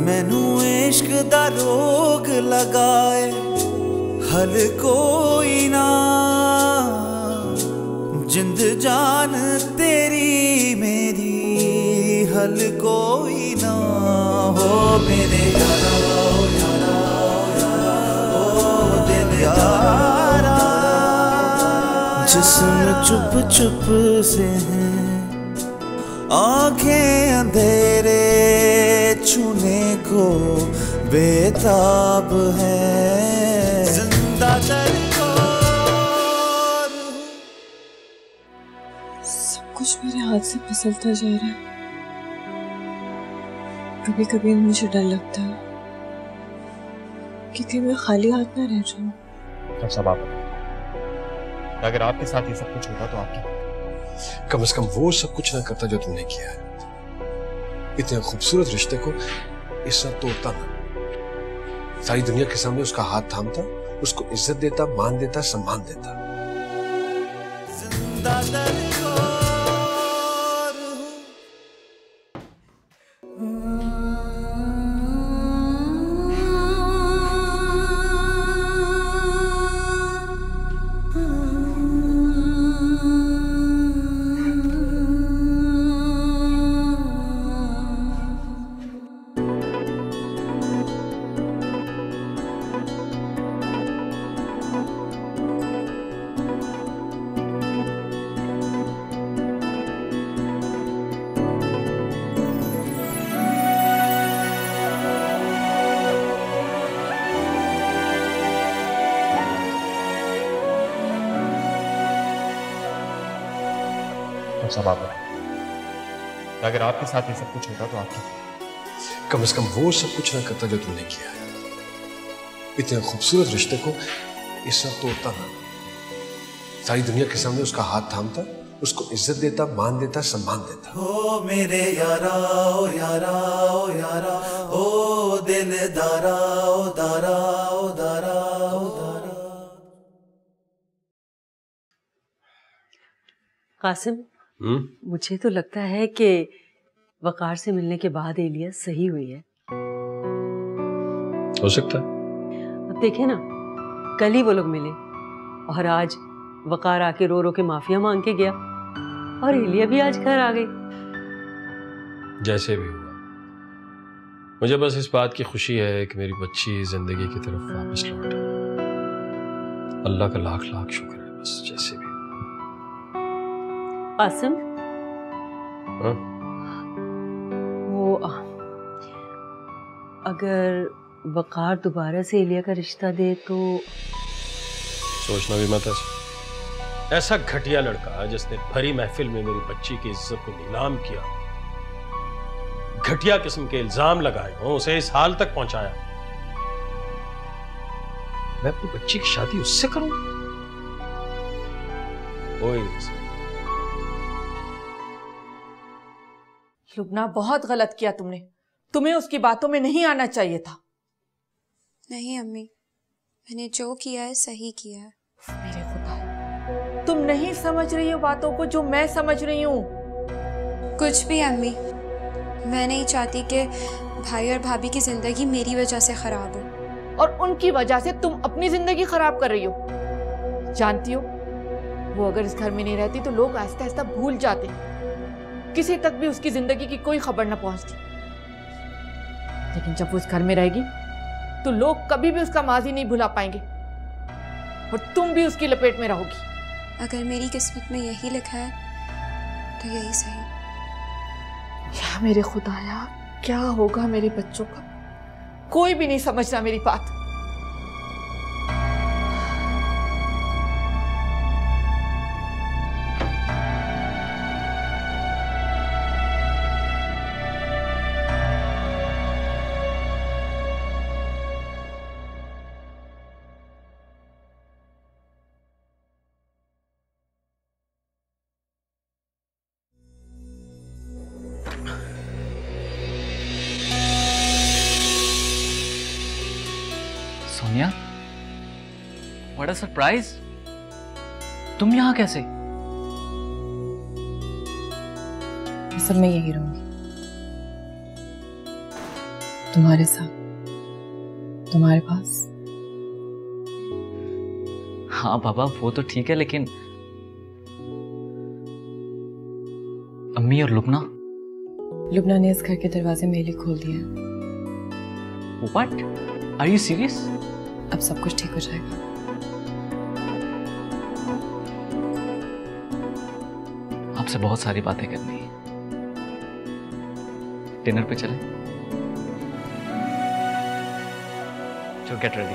मैनू इश्क दा रोग लगाए हल कोई ना, जिंद जान तेरी मेरी हल कोई ना हो। मेरे यारा ओ यारा ओ यारा ओ दिल यारा, जिस्म चुप चुप से है, आंखें अंधेरे छूने को बेताब है, जिंदा सब कुछ मेरे हाथ से फिसलता जा रहा है। कभी कभी मुझे डर लगता है कि मैं खाली हाथ ना रह जाऊं। तो सब आप अगर आपके साथ ये सब कुछ होता तो आप क्या? कम से कम वो सब कुछ ना करता जो तुमने किया है। इतने खूबसूरत रिश्ते को इस तरह तोड़ता ना, सारी दुनिया के सामने उसका हाथ थामता, उसको इज्जत देता, मान देता, सम्मान देता। सब आप अगर आपके साथ ये सब कुछ होता तो आप क्या? कम से कम वो सब कुछ ना करता जो तुमने किया है। इतने खूबसूरत रिश्ते को इस तरह तोड़ता ना, सारी दुनिया के सामने उसका हाथ थामता, उसको इज्जत देता, मान देता, सम्मान देता। ओ मेरे यारा ओ यारा ओ यारा ओ दिल दारा ओ दारा ओ दारा ओ दारा। कासिम, मुझे तो लगता है कि वकार से मिलने के बाद एलिया सही हुई है। हो सकता है। अब देखे ना, कल ही वो लोग मिले और आज वकार आके रो रो के माफिया मांग के गया और एलिया भी आज घर आ गई। जैसे भी हुआ, मुझे बस इस बात की खुशी है कि मेरी बच्ची जिंदगी की तरफ वापस लौट आई। अल्लाह का लाख लाख शुक्र है। बस जैसे भी। कासिम, वो अगर वकार दोबारा से एलिया का रिश्ता दे तो? सोचना भी मत ऐसा घटिया लड़का जिसने भरी महफिल में मेरी बच्ची की इज्जत को नीलाम किया, घटिया किस्म के इल्जाम लगाए हो, उसे इस हाल तक पहुंचाया, मैं अपनी बच्ची की शादी उससे करूंगा? कोई नहीं। लुबना, बहुत गलत किया तुमने। तुम्हें उसकी बातों में नहीं आना चाहिए था। नहीं अम्मी, मैंने जो किया है सही किया है। मेरे खुदा, तुम नहीं समझ रही हो बातों को जो मैं समझ रही हूँ। कुछ भी अम्मी, मैं नहीं चाहती कि भाई और भाभी की जिंदगी मेरी वजह से खराब हो। और उनकी वजह से तुम अपनी जिंदगी खराब कर रही हो। जानती हो, वो अगर इस घर में नहीं रहती तो लोग आहिस्ता आहिस्ता भूल जाते, किसी तक भी उसकी जिंदगी की कोई खबर न पहुंचती। लेकिन जब वो इस घर में रहेगी तो लोग कभी भी उसका माजी नहीं भुला पाएंगे और तुम भी उसकी लपेट में रहोगी। अगर मेरी किस्मत में यही लिखा है तो यही सही। या मेरे खुदाया, क्या होगा मेरे बच्चों का? कोई भी नहीं समझ रहा मेरी बात। Sonia, what a surprise! तुम यहाँ कैसे? असल में यही रहूंगी। तुम्हारे साथ, तुम्हारे पास। हाँ बाबा वो तो ठीक है, लेकिन अम्मी और लुबना? लुबना ने इस घर के दरवाजे मेरे लिए खोल दिए हैं। What? Are you serious? अब सब कुछ ठीक हो जाएगा। आपसे बहुत सारी बातें करनी है। डिनर पे चलें? चलो गेट रेडी।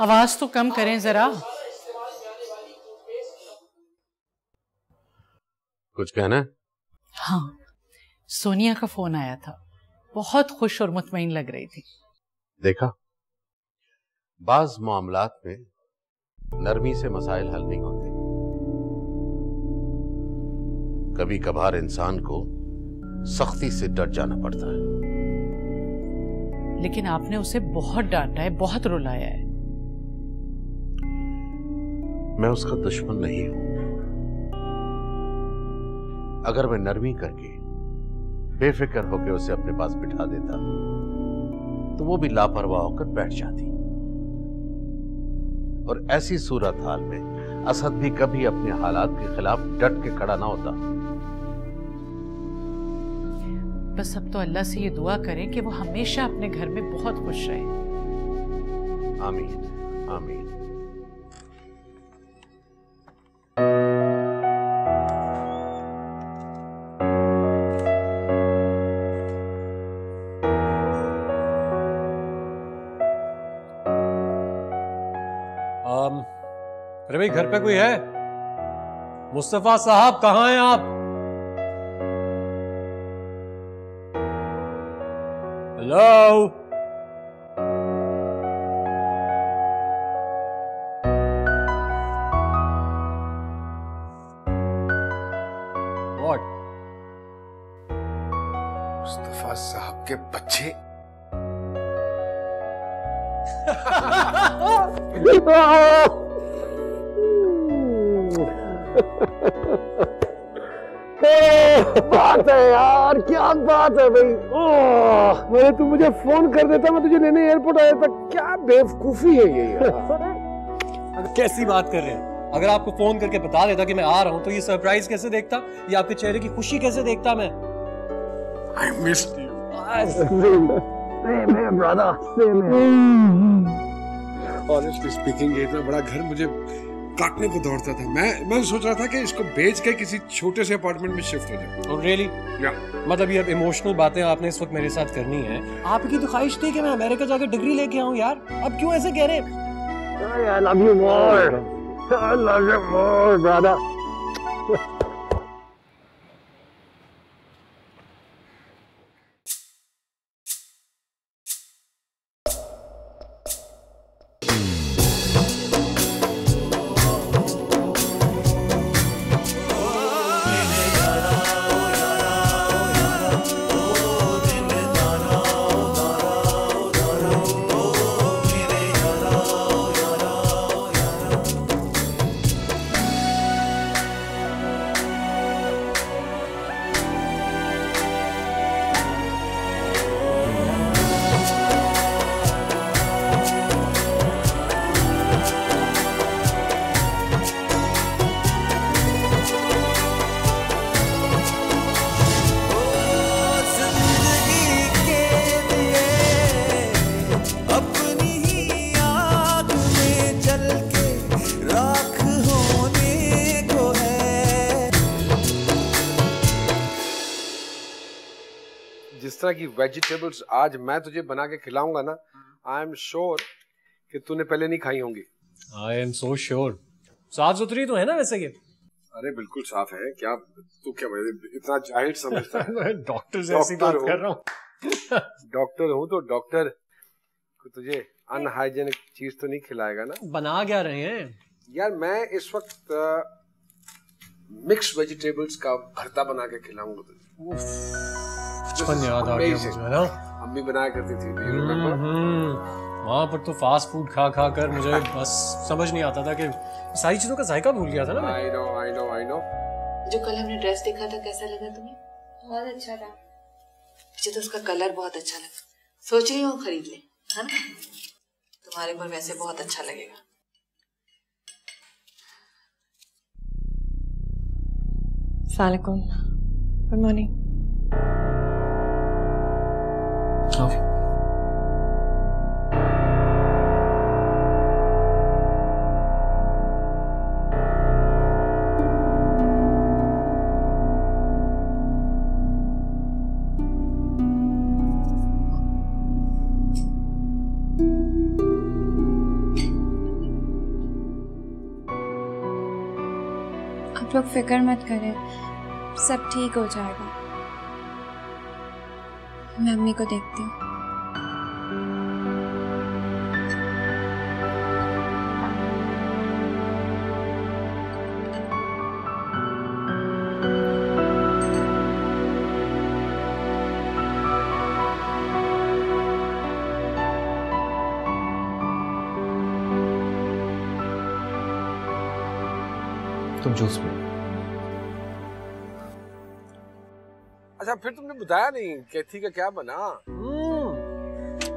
आवाज तो कम करें जरा। कुछ कहना है? हाँ, सोनिया का फोन आया था, बहुत खुश और मुतमईन लग रही थी। देखा, बाज मामलात में नरमी से मसाइल हल नहीं होते। कभी कभार इंसान को सख्ती से डट जाना पड़ता है। लेकिन आपने उसे बहुत डांटा है, बहुत रुलाया है। मैं उसका दुश्मन नहीं हूं। अगर मैं नरमी करके बेफिक्र होकर उसे अपने पास बिठा देता तो वो भी लापरवाह होकर बैठ जाती, और ऐसी सूरत हाल में असद भी कभी अपने हालात के खिलाफ डट के खड़ा ना होता। बस अब तो अल्लाह से ये दुआ करें कि वो हमेशा अपने घर में बहुत खुश रहे। आमीन आमीन। अरे भाई घर पे कोई है? मुस्तफा साहब कहाँ हैं आप? हेलो? व्हाट? मुस्तफा साहब के बच्चे। बात है यार, क्या बात है भाई। मैंने तू मुझे फोन कर देता, मैं तुझे लेने एयरपोर्ट आया था। क्या बेवकूफी है ये यार। कैसी बात कर रहे हैं? अगर आपको फोन करके बता देता कि मैं आ रहा हूं तो ये सरप्राइज कैसे देखता, ये आपके चेहरे की खुशी कैसे देखता मैं? I missed you. Same here, brother. Same here. Honestly speaking, ये इतना बड़ा घर मुझे काटने को दौड़ता था। मैं सोच रहा था कि इसको बेच के किसी छोटे से अपार्टमेंट में शिफ्ट हो जाए। Oh, really? या मतलब ये इमोशनल बातें आपने इस वक्त मेरे साथ करनी है? आपकी तो ख्वाहिश थी कि मैं अमेरिका जाकर डिग्री लेके आऊं यार। अब क्यों ऐसे कह रहे हैं? I love you more. I love you more, brother. जिस तरह की वेजिटेबल्स आज मैं तुझे बना के खिलाऊंगा ना, आई एम श्योर कि तूने पहले नहीं खाई होंगी। I am so sure. साफ सुथरी तो है ना वैसे ये? अरे बिल्कुल साफ है। क्या तू क्या इतना जाहिल समझता है? डॉक्टर से ऐसी बात कर रहा हूँ। डॉक्टर हूँ तो डॉक्टर को तुझे अनहाइजेनिक चीज तो नहीं खिलाएगा ना? बना क्या रहे हैं यार? मैं इस वक्त मिक्स वेजिटेबल्स का भरता बना के खिलाऊंगा तुझे। बचपन याद आ गया मुझे ना। अम्मी बनाया करती थी, do you remember? वहाँ पर तो फास्ट फूड खा खा कर मुझे बस समझ नहीं आता था कि सारी चीजों का जायका भूल गया था ना मैं। I know. जो कल हमने ड्रेस देखा था कैसा लगा तुम्हें? बहुत अच्छा था। मुझे तो उसका कलर बहुत अच्छा लगा, सोच रही हूँ खरीद ले, है ना? तुम्हारे पर वैसे बहुत अच्छा लगेगा। अस्सलामुअलैकुम, गुड मॉर्निंग। आप लोग फिक्र मत करें, सब ठीक हो जाएगा। मैं अम्मी को देखती हूँ। तुम जूस पियो। अच्छा, फिर तुमने बताया नहीं कैथी का क्या बना?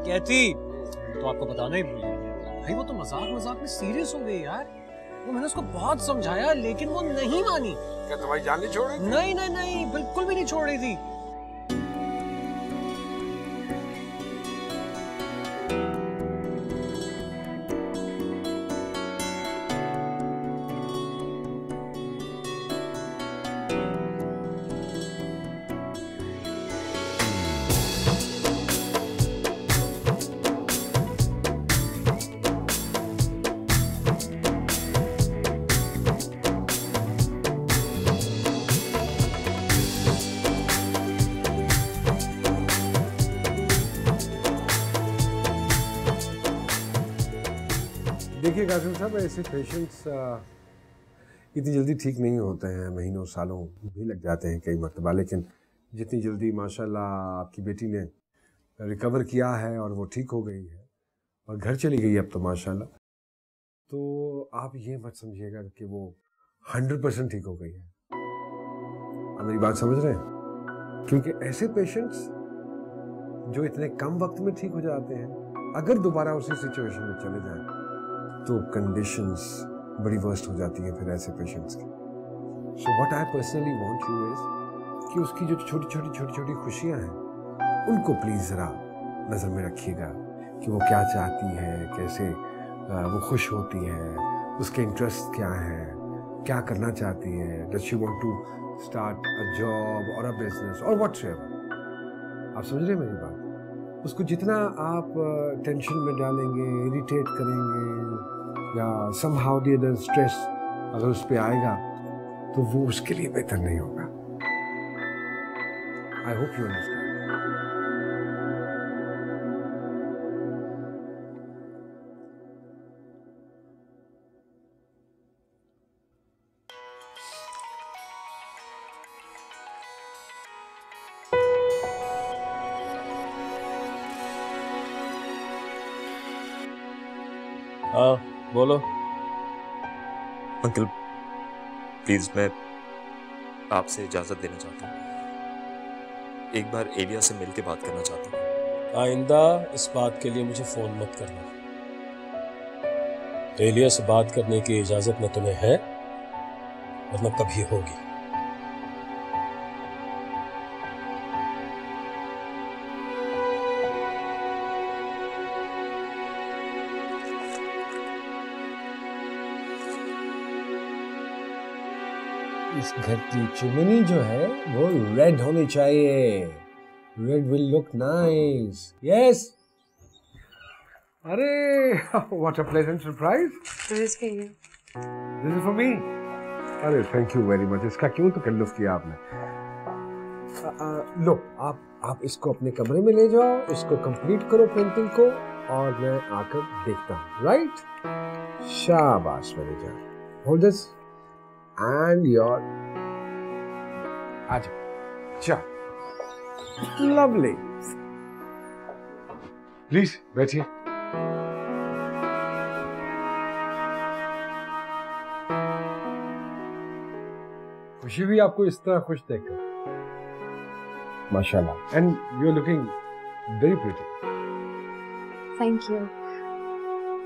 कैथी तो आपको बताना ही भूल गया भाई, वो तो मजाक में सीरियस हो गई यार। वो मैंने उसको बहुत समझाया लेकिन वो नहीं मानी। क्या तुम्हारी जान नहीं छोड़ रही थी? नहीं, बिल्कुल भी नहीं छोड़ रही थी। देखिए कासिम साहब, ऐसे पेशेंट्स इतनी जल्दी ठीक नहीं होते हैं, महीनों सालों भी लग जाते हैं कई मरतबा। लेकिन जितनी जल्दी माशाल्लाह आपकी बेटी ने रिकवर किया है और वो ठीक हो गई है और घर चली गई अब तो माशाल्लाह, तो आप ये मत समझिएगा कि वो 100% ठीक हो गई है। आप मेरी बात समझ रहे हैं? क्योंकि ऐसे पेशेंट्स जो इतने कम वक्त में ठीक हो जाते हैं, अगर दोबारा उसी सिचुएशन में चले जाएं तो कंडीशंस बड़ी वर्स्ट हो जाती हैं फिर ऐसे पेशेंट्स की। So what I personally want you is कि उसकी जो छोटी छोटी खुशियां हैं उनको प्लीज जरा नजर में रखिएगा कि वो क्या चाहती है, कैसे वो खुश होती है, उसके इंटरेस्ट क्या है, क्या करना चाहती है, does she want to start a job और अ बिजनेस और व्हाटएवर। आप समझ रहे हैं मेरी बात? उसको जितना आप टेंशन में डालेंगे, इरिटेट करेंगे या समहाउ द अदर स्ट्रेस अगर उस पर आएगा तो वो उसके लिए बेहतर नहीं होगा। I hope you understand. हाँ बोलो। अंकल प्लीज, मैं आपसे इजाजत देना चाहता हूँ। एक बार एलिया से मिलकर बात करना चाहता हूँ। आइंदा इस बात के लिए मुझे फोन मत करना। एलिया से बात करने की इजाजत न तुम्हें है और न कभी होगी। इस घर की चिमनी जो है वो रेड होनी चाहिए। Red will look nice. Yes. अरे what a pleasant surprise. This is for you. This is for me. अरे थैंक यू वेरी मच। इसका क्यों तकल्लुफ किया आपने। लो आप इसको अपने कमरे में ले जाओ, इसको कंप्लीट करो पेंटिंग को और मैं आकर देखता हूँ। राइट? शाबाश मेरे जान। होल्ड दिस and your अच्छा लवली। प्लीज बैठिए। खुशी भी आपको इस तरह खुश देखकर, माशाल्लाह। And you are looking very pretty. Thank you,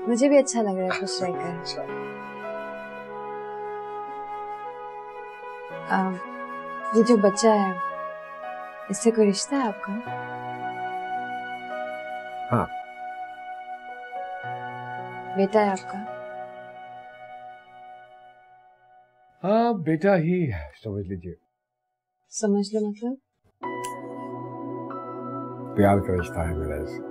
मुझे भी अच्छा लग रहा है खुश रहकर। ये जो बच्चा है, इससे कोई रिश्ता है आपका? हाँ। बेटा है आपका? हाँ, बेटा ही समझ लीजिए। समझ लो मतलब? प्यार का रिश्ता है मेरा इससे।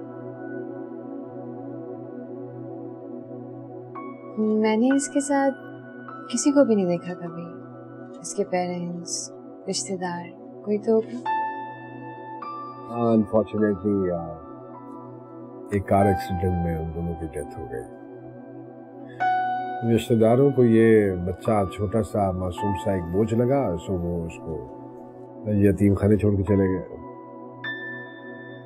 मैंने इसके साथ किसी को भी नहीं देखा कभी। इसके पेरेंट्स, रिश्तेदार, कोई तो होगा? अनफॉर्चुनेटली एक कार एक्सीडेंट में उन दोनों की डेथ हो गई। रिश्तेदारों को ये बच्चा छोटा सा मासूम सा एक बोझ लगा, सो वो उसको यतीम खाने छोड़ के चले गए।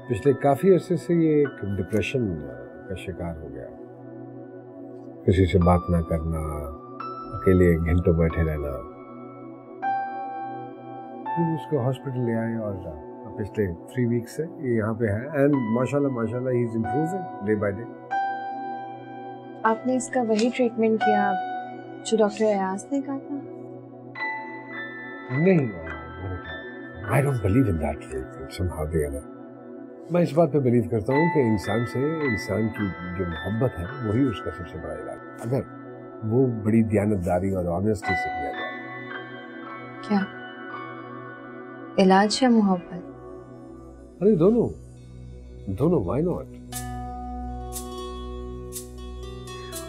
पिछले काफी अरसे से ये एक डिप्रेशन का शिकार हो गया। किसी से बात ना करना, अकेले घंटों बैठे रहना। फिर उसको हॉस्पिटल ले आए और पिछले 3 वीक्स से ये यहाँ पे है। एंड माशाल्लाह माशाल्लाह he is improving day by day. आपने इसका वही ट्रीटमेंट किया जो डॉक्टर अयाज ने कहा था? नहीं, I don't believe in that treatment somehow the other. मैं इस बात पे बिलीव करता हूँ कि इंसान से इंसान की जो मोहब्बत है वही उसका सबसे बड़ा इलाज, अगर वो बड़ी दयानतदारी और ऑनेस्टी से किया जाए। क्या इलाज या मोहब्बत? अरे दोनों दोनों, व्हाई नॉट।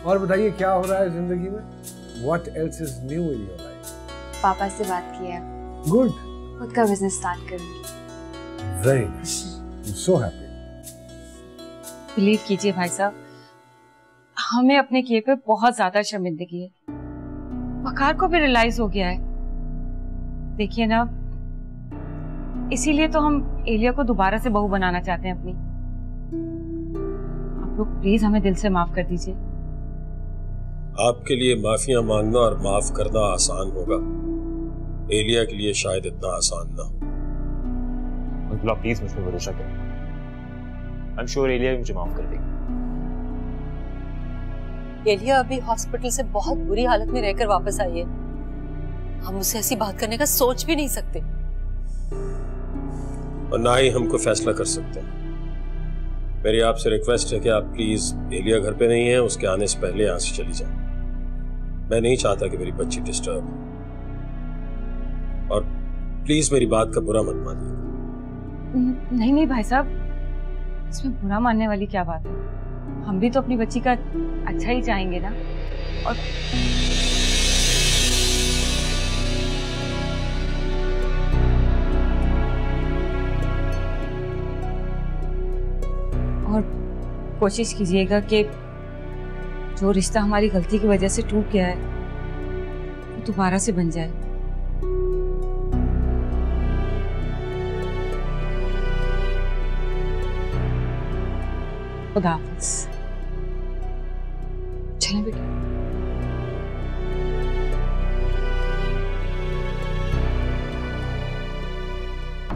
और बताइए क्या हो रहा है जिंदगी में? What else is new in your life? पापा से बात की है। Good. खुद का बिजनेस स्टार्ट करूंगी। Very nice. I'm so happy. Believe कीजिए भाई साहब, हमें अपने किए पे बहुत ज्यादा शर्मिंदगी है। वकार को भी रियलाइज हो गया है। देखिए ना, इसीलिए तो हम एलिया को दोबारा से बहू बनाना चाहते हैं अपनी। आप लोग प्लीज हमें दिल से माफ कर दीजिए। आपके लिए माफिया मांगना और माफ करना आसान होगा, एलिया के लिए शायद इतना आसान ना हो। मतलब आप प्लीज मुझ पर भरोसा करें। आई एम श्योर एलिया मुझे माफ कर देगी। एलिया अभी हॉस्पिटल से बहुत बुरी हालत में रहकर वापस आई है। हम उसे ऐसी बात करने का सोच भी नहीं सकते, और ना ही हमको फैसला कर सकते हैं। मेरी आपसे रिक्वेस्ट है कि आप प्लीज, एलिया घर पे नहीं है, उसके आने से पहले यहाँ से चली जाए। मैं नहीं चाहता कि मेरी बच्ची डिस्टर्ब हो, और प्लीज मेरी बात का बुरा मत मानिएगा। नहीं नहीं भाई साहब, इसमें बुरा मानने वाली क्या बात है? हम भी तो अपनी बच्ची का अच्छा ही चाहेंगे ना। और कोशिश कीजिएगा कि जो रिश्ता हमारी गलती की वजह से टूट गया है वो दोबारा से बन जाए। खुदा हाफिज़। चलें बेटा।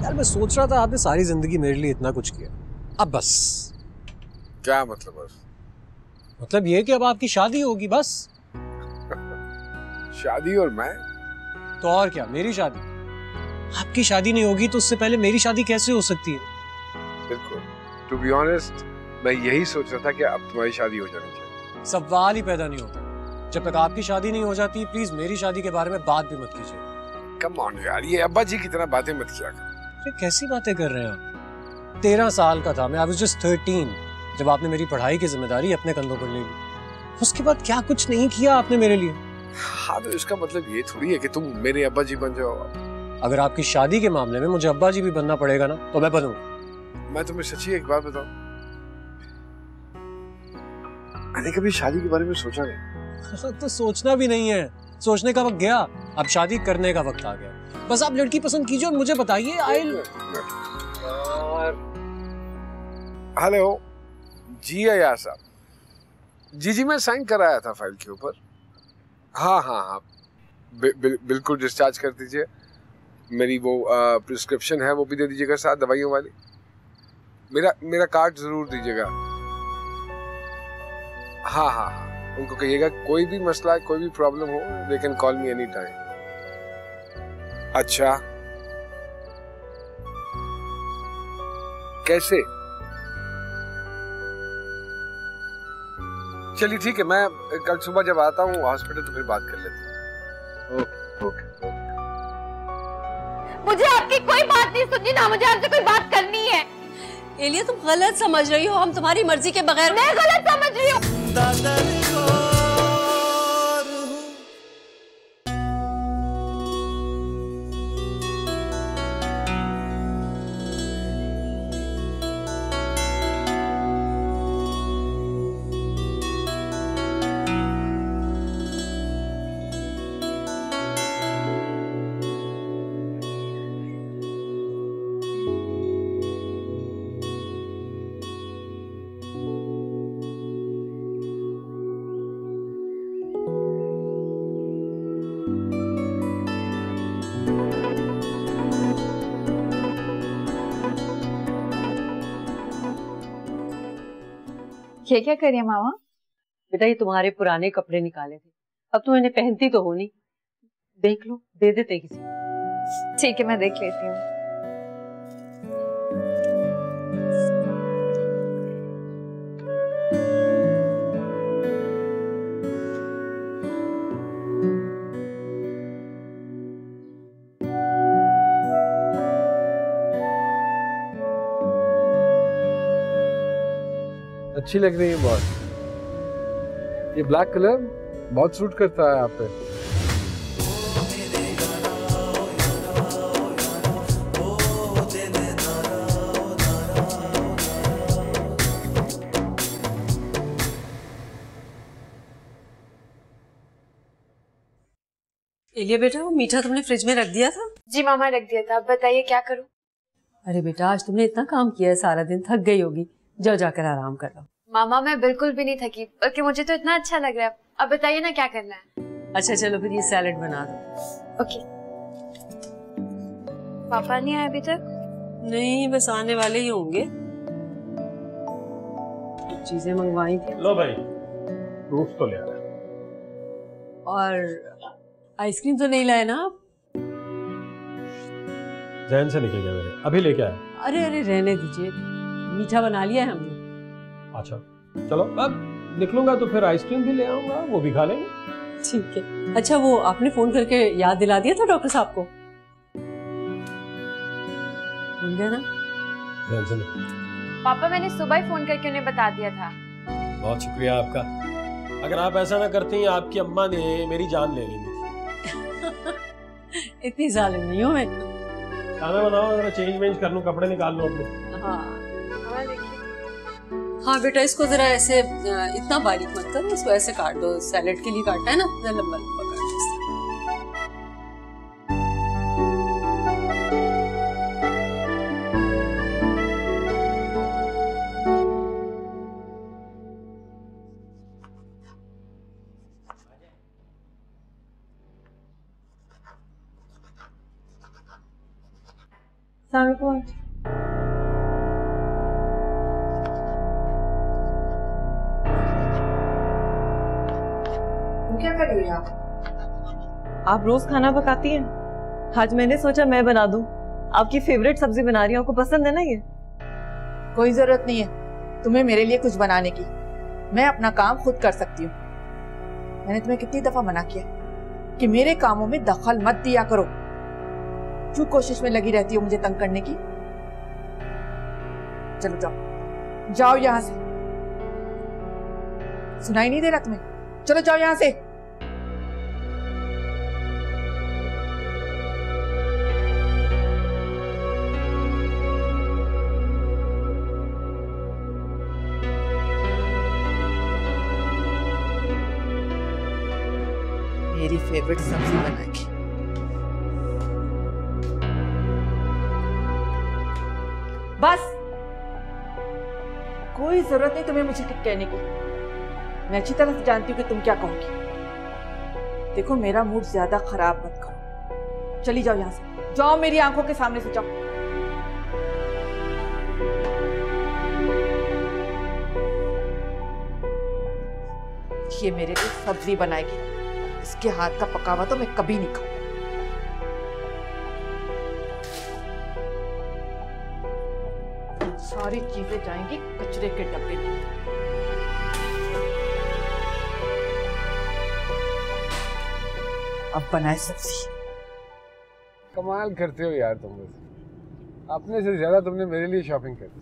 यार मैं सोच रहा था आपने सारी जिंदगी मेरे लिए इतना कुछ किया, अब बस। क्या मतलब? बस मतलब ये कि अब आपकी शादी होगी बस। शादी और मैं? तो और क्या, मेरी शादी। आपकी शादी नहीं होगी तो उससे पहले मेरी शादी कैसे हो सकती है? बिल्कुल। टू बी ऑनेस्ट, मैं यही सोच रहा था कि अब तुम्हारी शादी हो जानी चाहिए। सवाल ही पैदा नहीं होता। जब तक आपकी शादी नहीं हो जाती, प्लीज मेरी शादी के बारे में बात भी मत कीजिए। कम ऑन यार, ये अब्बा जी की तरह बातें मत किया कर। कैसी बातें कर रहे हैं आप? 13 साल का था मैं, आई वाज जस्ट 13 जब आपने मेरी पढ़ाई की जिम्मेदारी अपने कंधों पर ले ली। उसके बाद क्या कुछ नहीं किया आपने मेरे लिए। हाँ, तो इसका मतलब ये थोड़ी है कि तुम मेरे अब्बा जी बन जाओ। अगर आपकी शादी के मामले में मुझे अब्बा जी भी बनना पड़ेगा ना, तो मैं बनूंगा। मैं तुम्हें सच्ची एक बात बताऊं, मैंने कभी शादी के बारे में सोचा नहीं। तो सोचना भी नहीं है, सोचने का वक्त गया, अब शादी करने का वक्त आ गया। बस आप लड़की पसंद कीजिए और मुझे बताइए। हेलो जी अयाज साहब। जी मैं साइन कराया था फाइल के ऊपर। हाँ बिल्कुल डिस्चार्ज कर दीजिए। मेरी वो प्रिस्क्रिप्शन है वो भी दे दीजिएगा साथ दवाइयों वाली। मेरा कार्ड जरूर दीजिएगा। हाँ उनको कहिएगा कोई भी मसला कोई भी प्रॉब्लम हो they can call me any time. अच्छा कैसे? चलिए ठीक है, मैं कल सुबह जब आता हूँ हॉस्पिटल तो फिर बात कर लेते हैं। ओके। मुझे आपकी कोई बात नहीं सुननी, ना मुझे आपसे कोई बात करनी है। एलिया तुम गलत समझ रही हो, हम तुम्हारी मर्जी के बगैर। मैं गलत समझ रही हूँ। ये क्या करिए मामा? बेटा ये तुम्हारे पुराने कपड़े निकाले थे, अब तुम इन्हें पहनती तो हो नहीं, देख लो, दे देते किसी। ठीक है मैं देख लेती हूँ। अच्छी लग रही है बहुत। ये ब्लैक कलर बहुत सूट करता है आप पे। एलिया बेटा वो मीठा तुमने फ्रिज में रख दिया था? जी मामा रख दिया था। अब बताइए क्या करूं? अरे बेटा आज तुमने इतना काम किया है, सारा दिन थक गई होगी, जाओ जाकर आराम कर लो। मामा मैं बिल्कुल भी नहीं थकी, बल्कि मुझे तो इतना अच्छा लग रहा है। अब बताइए ना क्या करना है। अच्छा चलो फिर ये सैलेड बना दो। ओके। पापा नहीं आए अभी तक? नहीं बस आने वाले ही होंगे, चीजें मंगवाई थी। लो भाई फ्रूट्स तो ले आना। और आइसक्रीम तो नहीं लाए ना आप? जहन से निकल गया मेरे, अभी लेके आया। अरे रहने दीजिए, मीठा बना लिया है हमने। अच्छा चलो अब निकलूंगा तो फिर आइसक्रीम भी ले आऊंगा, वो भी खा लेंगे। ठीक है। अच्छा वो आपने फोन करके याद दिला दिया था डॉक्टर साहब को? भूल गए ना? पापा मैंने सुबह ही फोन करके उन्हें बता दिया था। बहुत शुक्रिया आपका। अगर आप ऐसा ना करती आपकी अम्मा ने मेरी जान ले लेनी थी। इतनी जालिम नहीं हूँ मैं। खाना बनाओ, जरा चेंज कर लूं, कपड़े निकाल लो अपने। हाँ बेटा इसको जरा ऐसे इतना बारीक मत करो, इसको ऐसे काट दो, सैलेड के लिए काटना है ना, जरा लंबा लंबा काट दो। क्या कर रही हो आप रोज खाना पकाती हैं, आज मैंने सोचा मैं बना दूं। आपकी फेवरेट सब्जी बना रही हूँ, आपको पसंद है ना ये? कोई जरूरत नहीं है तुम्हें मेरे लिए कुछ बनाने की, मैं अपना काम खुद कर सकती हूँ। मैंने तुम्हें कितनी दफा मना किया कि मेरे कामों में दखल मत दिया करो, क्यों कोशिश में लगी रहती हो मुझे तंग करने की। चलो जाओ जाओ यहां से, सुनाई नहीं दे रहा तुम्हें? चलो जाओ यहां से। मेरी फेवरेट सब्जी बनाएगी। बस कोई जरूरत नहीं तुम्हें मुझे कुछ कहने की। मैं अच्छी तरह से जानती हूँ कि तुम क्या कहोगी। देखो मेरा मूड ज्यादा खराब मत करो, चली जाओ यहाँ से, जाओ मेरी आंखों के सामने से जाओ। ये मेरे लिए सब्जी बनाएगी, इसके हाथ का पका हुआ तो मैं कभी नहीं खाऊंगी। सारी चीजें जाएंगी कचरे के डब्बे में। अब बनाए सब्जी। कमाल करते हो यार तुम लोग, अपने से ज्यादा तुमने मेरे लिए शॉपिंग कर दी।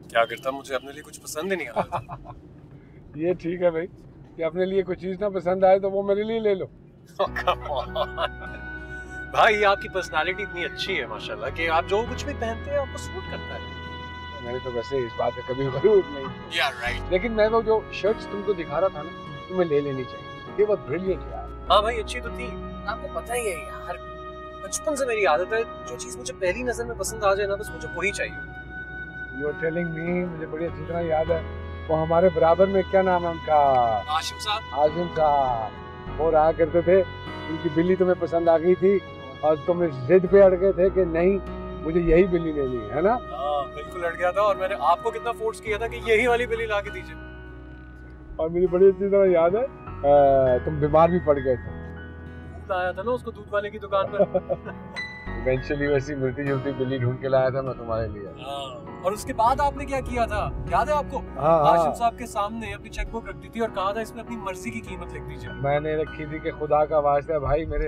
क्या करता, मुझे अपने लिए कुछ पसंद ही नहीं आ रहा। ये ठीक है भाई कि अपने लिए कोई चीज ना पसंद आए तो वो मेरे लिए ले लो। भाई आपकी पर्सनालिटी इतनी अच्छी है माशाल्लाह कि आप जो कुछ भी पहनते हैं आपको सूट करता है। मैंने तो वैसे इस बात का कभी गरूर नहीं। राइट। लेकिन मैं वो जो शर्ट्स तुमको दिखा रहा था ना, तुम्हें ले लेनी चाहिए, ये बहुत ब्रिलियंट यार। हाँ भाई अच्छी तो थी, आपको पता ही है यार, बचपन से मेरी आदत है जो चीज मुझे पहली नजर में पसंद आ जाए ना बस मुझे वही चाहिए। यू आर टेलिंग मी, मुझे बड़ी अच्छी तरह याद है वो हमारे बराबर में क्या नाम है उनका, आशिम साहब। आशिम साहब वो रहा करते थे, उनकी बिल्ली तुम्हें पसंद आ गई थी और तुम जिद पे अड़ गए थे कि नहीं मुझे यही बिल्ली लेनी है ना। हाँ बिल्कुल अड़ गया था और मैंने आपको कितना फोर्स किया था कि यही वाली बिल्ली ला के दीजिए। और मुझे बड़ी अच्छी तरह याद है तुम बीमार भी पड़ गए थे, दूध आया था ना उसको दूध वाले की दुकान पर। इवेंचुअली वैसी मिलती जुलती बिल्ली ढूंढ के लाया था मैं तुम्हारे लिए। और उसके बाद आपने क्या किया था याद है आपको? हाँ। आशिम साहब के सामने अपनी चेकबुक रख दी थी और कहा था इसमें अपनी मर्जी की कीमत लिख दीजिए। मैंने रखी थी कि खुदा का वास्ता है भाई, मेरे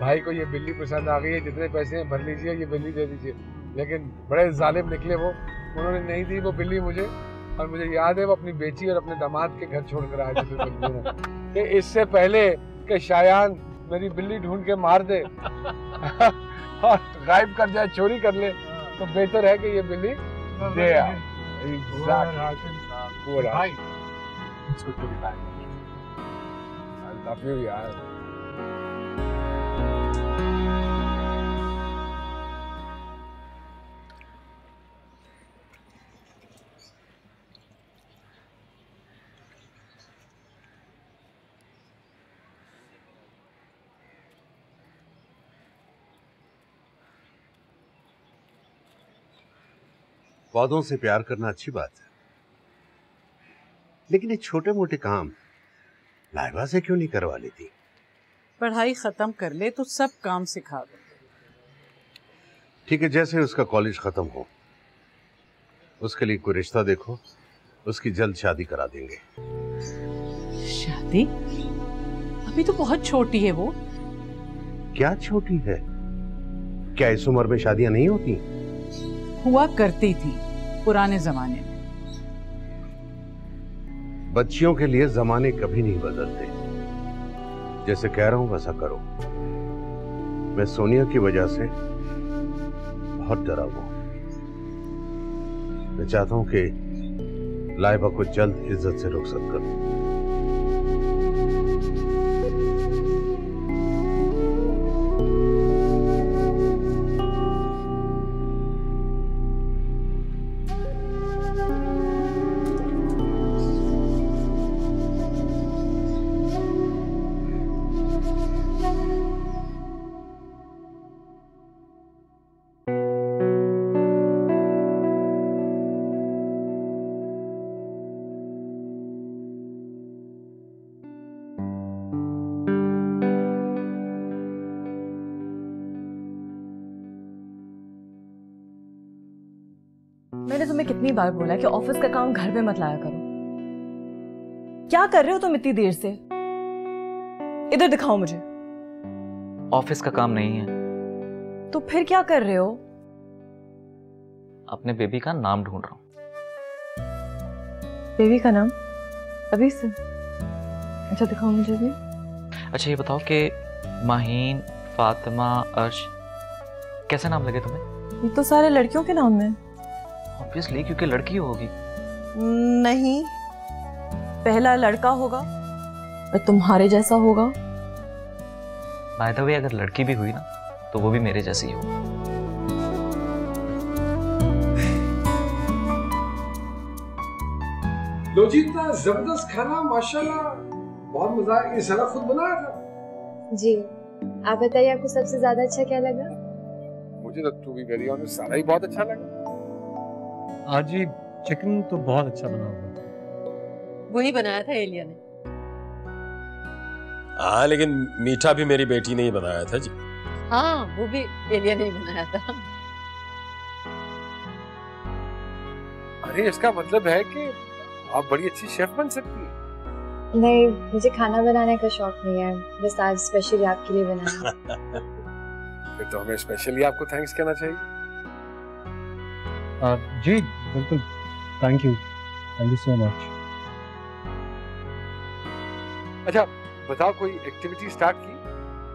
भाई को ये बिल्ली पसंद आ गई है, जितने पैसे हैं भर लीजिए, ये बिल्ली दे दीजिए। लेकिन बड़े जालिम निकले वो, उन्होंने नहीं दी वो बिल्ली मुझे। और मुझे याद है वो अपनी बेची और अपने दामाद के घर छोड़ कर आए थे कि इससे पहले कि शायान मेरी बिल्ली ढूंढ के मार दे और गायब कर जाए, चोरी कर ले, तो बेहतर है कि ये बिल्ली दे आओ। यार पौधों से प्यार करना अच्छी बात है, लेकिन ये छोटे मोटे काम लाइबा से क्यों नहीं करवा लेती? पढ़ाई खत्म कर ले तो सब काम सिखा दो। ठीक है, जैसे उसका कॉलेज खत्म हो उसके लिए कोई रिश्ता देखो, उसकी जल्द शादी करा देंगे। शादी? अभी तो बहुत छोटी है वो। क्या छोटी है? क्या इस उम्र में शादियां नहीं होती? हुआ करती थी पुराने जमाने में। बच्चियों के लिए जमाने कभी नहीं बदलते, जैसे कह रहा हूं वैसा करो। मैं सोनिया की वजह से बहुत डरा हुआ हूं। मैं चाहता हूं कि लाइबा को जल्द इज्जत से रुखसत करूं। मैंने तुम्हें कितनी बार बोला कि ऑफिस का काम घर में मत लाया करो। क्या कर रहे हो तुम इतनी देर से? इधर दिखाओ मुझे। ऑफिस का काम नहीं है। तो फिर क्या कर रहे हो? अपने बेबी का नाम ढूंढ रहा हूँ। बेबी का नाम? अभी से? अच्छा दिखाओ मुझे भी। अच्छा ये बताओ कि माहीन, फातिमा, अर्श कैसे नाम लगे तुम्हें? ये तो सारे लड़कियों के नाम हैं। ऑब्वियसली क्योंकि लड़की होगी। नहीं, पहला लड़का होगा और तुम्हारे जैसा होगा। बाय द वे अगर लड़की भी हुई ना तो वो भी मेरे जैसी ही होगी। लो जी, इतना जबरदस्त खाना, माशाल्लाह, बहुत मजा आया। ये सारा खुद बनाया था? जी। आप बताइए, आपको सबसे ज्यादा अच्छा क्या लगा? मुझे तो टू बी वेरी ऑनेस्ट सारा ही बहुत अच्छा लगा। आज ही चिकन तो बहुत अच्छा बना हुआ। वही बनाया था एलिया ने। हाँ, लेकिन मीठा भी मेरी बेटी ने ही बनाया था जी। हाँ, वो भी एलिया ने ही बनाया था। अरे इसका मतलब है कि आप बड़ी अच्छी शेफ बन सकती हैं। नहीं, मुझे खाना बनाने का शौक नहीं है, बस आज स्पेशली आपके लिए बनाया। फिर तो हमें स्पेशली आपको थैंक्स कहना चाहिए। जी बिल्कुल, थैंक यू सो मच। अच्छा बताओ, कोई एक्टिविटी स्टार्ट की?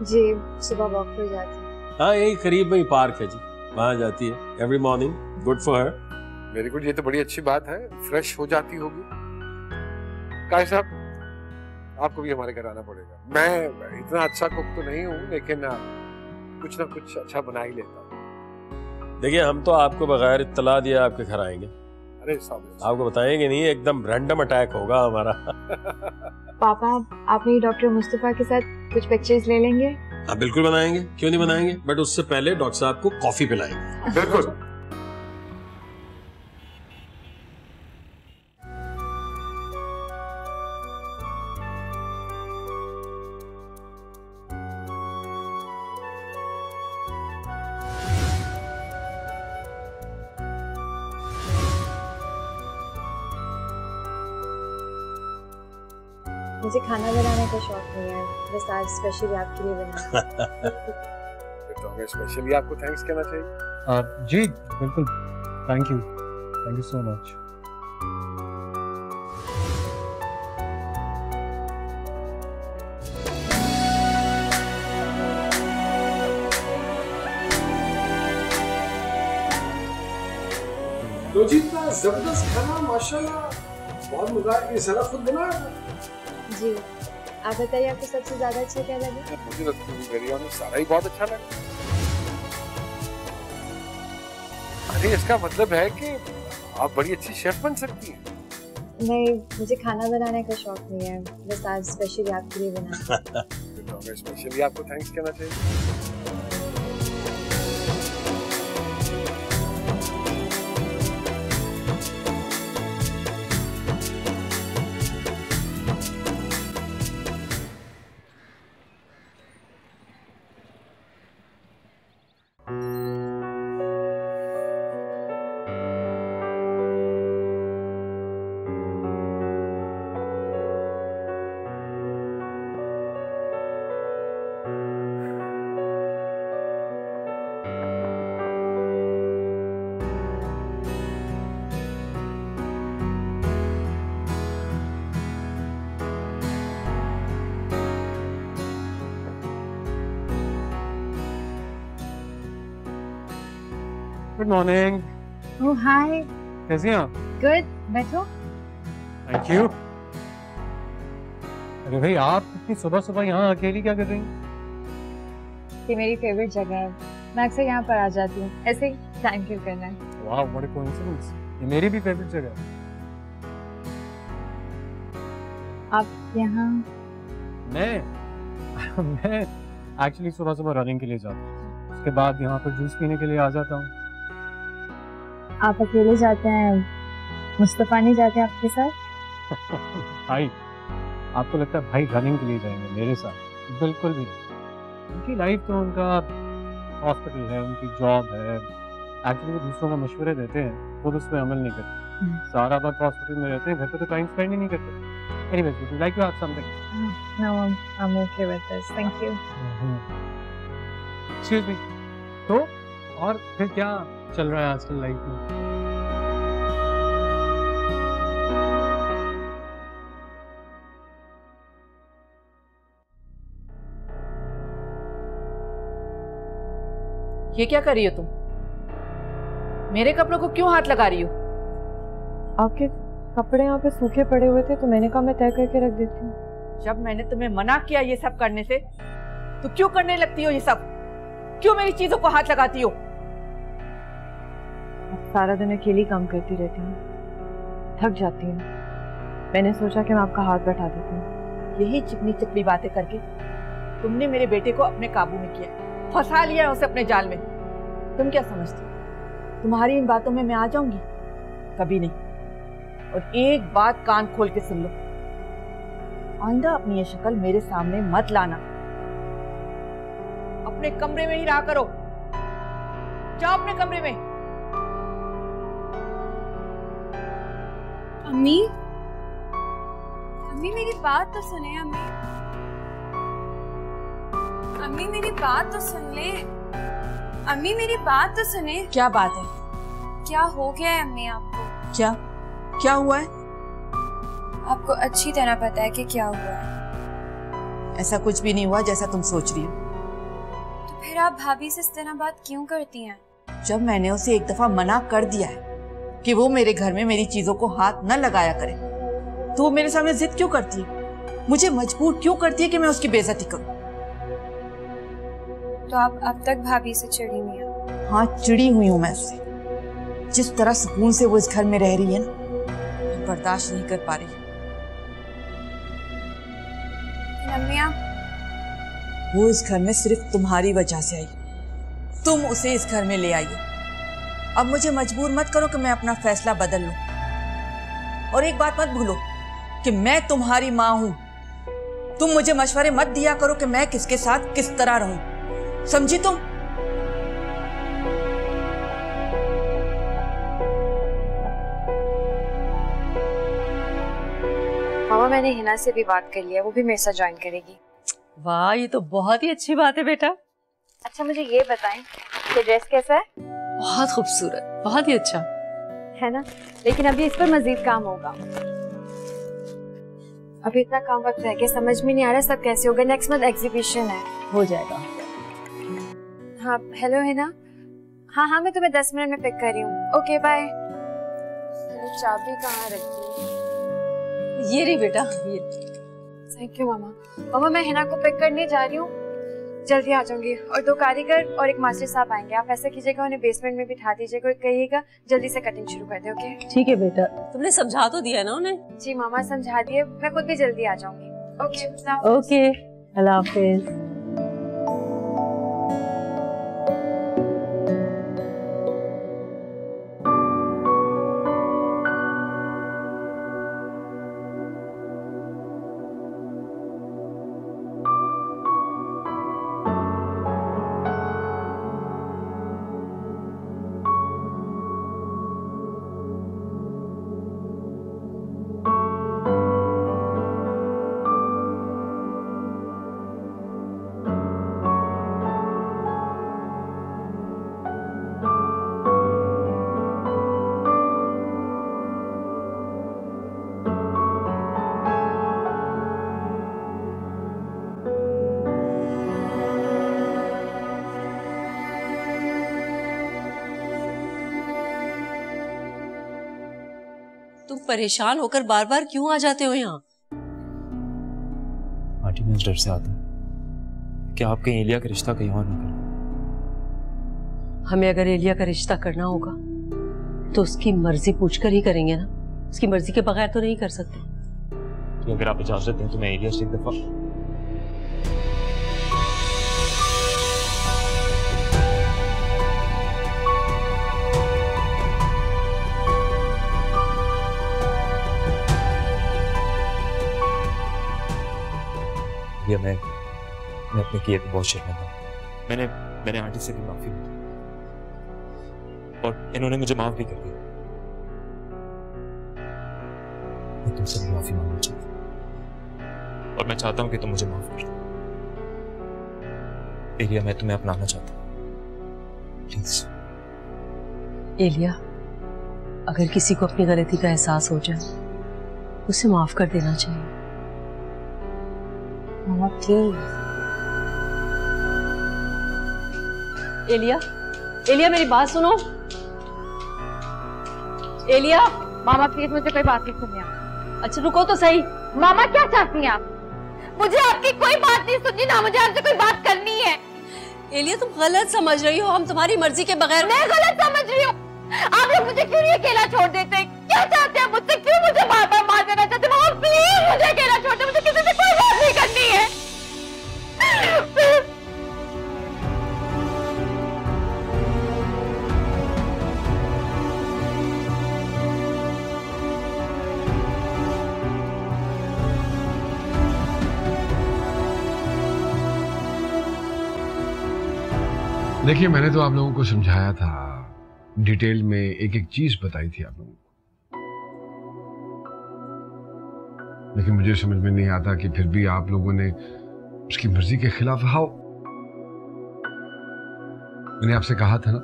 जी, सुबह वॉक पर जाती हूँ। हाँ, यही करीब में ही पार्क है जी, वहाँ जाती है every morning. Good for her. Very good, ये तो बड़ी अच्छी बात है, फ्रेश हो जाती होगी। काश साहब, आपको भी हमारे घर आना पड़ेगा। मैं इतना अच्छा कुक तो नहीं हूँ, लेकिन कुछ ना कुछ अच्छा बना ही लेता हूँ। देखिए, हम तो आपको बगैर इत्तला दिए आपके घर आएंगे। अरे साहब, आपको बताएंगे नहीं, एकदम रैंडम अटैक होगा हमारा। पापा, आप मेरी डॉक्टर मुस्तफा के साथ कुछ पिक्चर्स ले लेंगे? हाँ बिल्कुल बनाएंगे, क्यों नहीं बनाएंगे, बट उससे पहले डॉक्टर साहब को कॉफी पिलाएंगे। बिल्कुल। मुझे खाना बनाने का शौक नहीं है, बस आज स्पेशली आपके लिए बनाया। तो हमें स्पेशली आपको थैंक्स कहना चाहिए। जी बिल्कुल, थैंक यू सो मच। लो जी, इतना जबरदस्त खाना, माशाल्लाह, बहुत मजा आया। ये सारा खुद बनाया था? जी। आप बताइए, आपको सबसे ज्यादा अच्छा क्या लगा? मुझे तो टू बी वेरी ऑनेस्ट सारा ही बहुत अच्छा लगा। अरे इसका मतलब है कि आप बड़ी अच्छी शेफ बन सकती हैं। नहीं, मुझे खाना बनाने का शौक नहीं है, बस आज स्पेशली आपके लिए बनाया। तो हमें स्पेशली आपको थैंक्स कहना चाहिए। Good morning. Oh hi. कैसी हैं आप? गुड, बैठो। Thank you. अरे भाई, आप इतनी सुबह सुबह यहाँ अकेली क्या कर रही हैं? ये मेरी फेवरेट जगह है, मैं अक्सर यहाँ पर आ जाती हूँ, ऐसे ही टाइम किल करना है। वाह, व्हाट अ कोइंसिडेंस। ये मेरी भी फेवरेट जगह है। आप यहाँ? मैं एक्चुअली सुबह सुबह रनिंग के लिए जाता हूँ, उसके बाद यहाँ पर जूस पीने के लिए आ जाता हूँ। आप अकेले जाते हैं, मुस्तफा नहीं जाते आपके साथ? भाई, आपको लगता है भाई रनिंग के लिए जाएंगे मेरे साथ? बिल्कुल भी नहीं। उनकी लाइफ तो उनका हॉस्पिटल है, उनकी जॉब है। एक्चुअली वो दूसरों को मशवरे देते हैं, खुद उस पर अमल नहीं करते। सारा वक्त हॉस्पिटल में रहते हैं, घर पे तो टाइम स्पेंड ही नहीं करते। Anyways, would you like to have something? No, I am okay with this, thank you. Excuse me. तो और फिर क्या चल रहा है आजकल लाइफ में? ये क्या कर रही हो तुम? मेरे कपड़ों को क्यों हाथ लगा रही हो? आपके कपड़े यहाँ पे सूखे पड़े हुए थे तो मैंने कहा मैं तय करके रख देती हूँ। जब मैंने तुम्हें मना किया ये सब करने से, तो क्यों करने लगती हो ये सब? क्यों मेरी चीजों को हाथ लगाती हो? सारा दिन अकेली काम करती रहती हूँ, थक जाती हूँ। मैंने सोचा कि मैं आपका हाथ बैठा देती हूँ। यही चिकनी चपड़ी बातें करके तुमने मेरे बेटे को अपने काबू में किया, फंसा लिया उसे अपने जाल में। तुम क्या समझती हो तुम्हारी इन बातों में मैं आ जाऊंगी? कभी नहीं। और एक बात कान खोल के सुन लो, आइंदा अपनी ये शक्ल मेरे सामने मत लाना। अपने कमरे में ही रहा करो। जाओ अपने कमरे में। अम्मी, अम्मी मेरी बात तो सुने। अम्मी, अम्मी मेरी बात तो सुन ले। अम्मी मेरी बात तो सुने। क्या बात है? क्या हो गया है अम्मी आपको? क्या हुआ है? आपको अच्छी तरह पता है कि क्या हुआ है। ऐसा कुछ भी नहीं हुआ जैसा तुम सोच रही हो। तो फिर आप भाभी से इस तरह बात क्यों करती हैं? जब मैंने उसे एक दफा मना कर दिया है कि वो मेरे घर में मेरी चीजों को हाथ न लगाया करे, तो वो मेरे सामने जिद क्यों करती है? मुझे मजबूर क्यों करती है कि मैं उसकी बेइज्जती करूं? तो आप अब तक भाभी से चिढ़ी हुई हैं? हाँ, चिड़ी हुई हूं मैं उससे। जिस तरह सुकून से वो इस घर में रह रही है ना, मैं बर्दाश्त नहीं कर पा रही। अम्मी, वो इस घर में सिर्फ तुम्हारी वजह से आई। तुम उसे इस घर में ले आई हो। अब मुझे मजबूर मत करो कि मैं अपना फैसला बदल लूं। और एक बात मत भूलो कि मैं तुम्हारी माँ हूं। तुम मुझे मशवरे मत दिया करो कि मैं किसके साथ किस तरह रहूं। समझी तुम? मामा, मैंने हिना से भी बात कर लिया, वो भी मेरे साथ ज्वाइन करेगी। वाह, ये तो बहुत ही अच्छी बात है बेटा। अच्छा, मुझे ये बताएं कि ड्रेस कैसा है? बहुत खूबसूरत, बहुत ही अच्छा है ना? लेकिन अभी इस पर मजीद काम होगा। अभी इतना काम वक्त रह गया, समझ में नहीं आ रहा सब कैसे होगा। नेक्स्ट मंथ एग्जीबिशन है। हो जाएगा। हाँ, हेलो हिना। हाँ, मैं तुम्हें 10 मिनट में पिक कर रही हूँ। Okay, bye. चाबी कहाँ रखी? ये रही बेटा, ये। थैंक यू मामा। मामा, मैं हिना को पिक करने जा रही हूँ, जल्दी आ जाऊंगी। और 2 कारीगर और एक मास्टर साहब आएंगे। आप ऐसा कीजिएगा, उन्हें बेसमेंट में बिठा दीजिएगा और कहिएगा जल्दी से कटिंग शुरू कर दे। ओके? ठीक है बेटा, तुमने समझा तो दिया ना उन्हें? जी मामा, समझा दिए। मैं खुद भी जल्दी आ जाऊंगी। ओके, अल्लाह हाफिज। तुम परेशान होकर बार बार क्यों आ जाते हो यहाँ? आंटी, मैं इस डर से आता हूँ कि आप कहीं एलिया का रिश्ता कहीं और ना करें। हमें अगर एलिया का रिश्ता करना होगा तो उसकी मर्जी पूछकर ही करेंगे ना। उसकी मर्जी के बगैर तो नहीं कर सकते। तो अगर आप इजाजत दें तो मैं एलिया से एक दफा मैं अपने किए पे बहुत शर्मिंदा हूं। मैंने आंटी से भी माफी मांगी और इन्होंने मुझे माफ भी कर दिया। मैं तुमसे भी माफी मांगना चाहता हूं और मैं चाहता हूं कि तुम मुझे माफ कर दो। एलिया, मैं तुम्हें अपनाना चाहता हूं, प्लीज। एलिया, अगर किसी को अपनी गलती का एहसास हो जाए उसे माफ कर देना चाहिए। मामा प्लीज। एलिया मेरी बात सुनो। एलिया। मामा प्लीज, मुझे कोई बात नहीं सुननी। अच्छा रुको तो सही। मामा क्या चाहती हैं आप? मुझे आपकी कोई बात नहीं सुननी, ना मुझे आपसे कोई बात करनी है। एलिया, तुम गलत समझ रही हो। हम तुम्हारी मर्जी के बगैर। मैं गलत समझ रही हूँ? आप लोग मुझे क्यों नहीं अकेला छोड़ देते? क्या चाहते हैं मुझसे? क्यों मुझे बार बार मार देना चाहते? देखिए, मैंने तो आप लोगों को समझाया था, डिटेल में एक एक चीज बताई थी आप लोगों को, लेकिन मुझे समझ में नहीं आता कि फिर भी आप लोगों ने उसकी मर्जी के खिलाफ हाउ। मैंने आपसे कहा था ना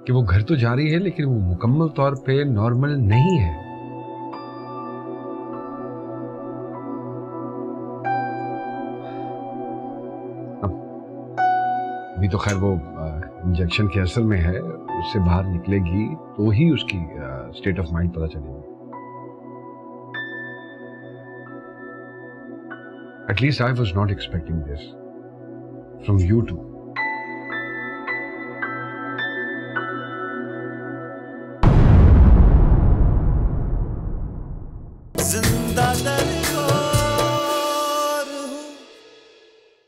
कि वो घर तो जा रही है, लेकिन वो मुकम्मल तौर पे नॉर्मल नहीं है। अभी तो खैर वो इंजेक्शन के असर में है, उससे बाहर निकलेगी तो ही उसकी स्टेट ऑफ माइंड पता चलेगी। At least I was not expecting this from you two.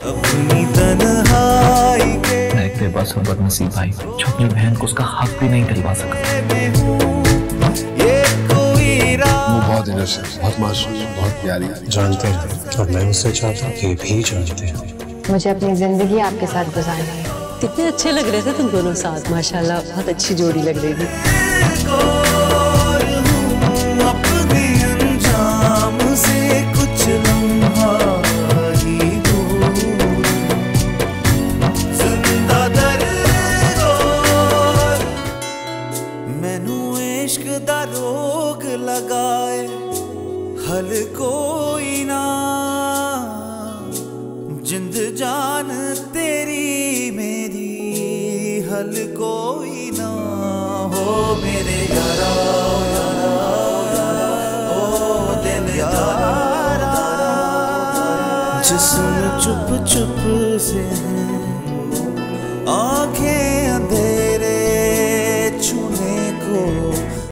अपनी तन्हाई के मैं एक बेबस और बदनसीब भाई जो अपनी बहन को उसका हक भी नहीं दिलवा सका। वो बहुत इनोसेंट, बहुत मासूम, बहुत प्यारी। जानते हैं और मैं उससे चाहता हूँ, ये भी जानते हैं। मुझे अपनी जिंदगी आपके साथ गुजारनी है। कितने अच्छे लग रहे थे तुम दोनों साथ, माशाल्लाह, बहुत अच्छी जोड़ी लग रही थी। अपने अंजाम से कुछ लम्हा ही दूर, जिंदा दरगोर मैनू इश्क दा रोग लगाए, हल कोई ना, जिंद जान तेरी मेरी, हल कोई ना हो मेरे यारा, ओ दिल यारा, जिस्म चुप चुप से आंखें अंधेरी।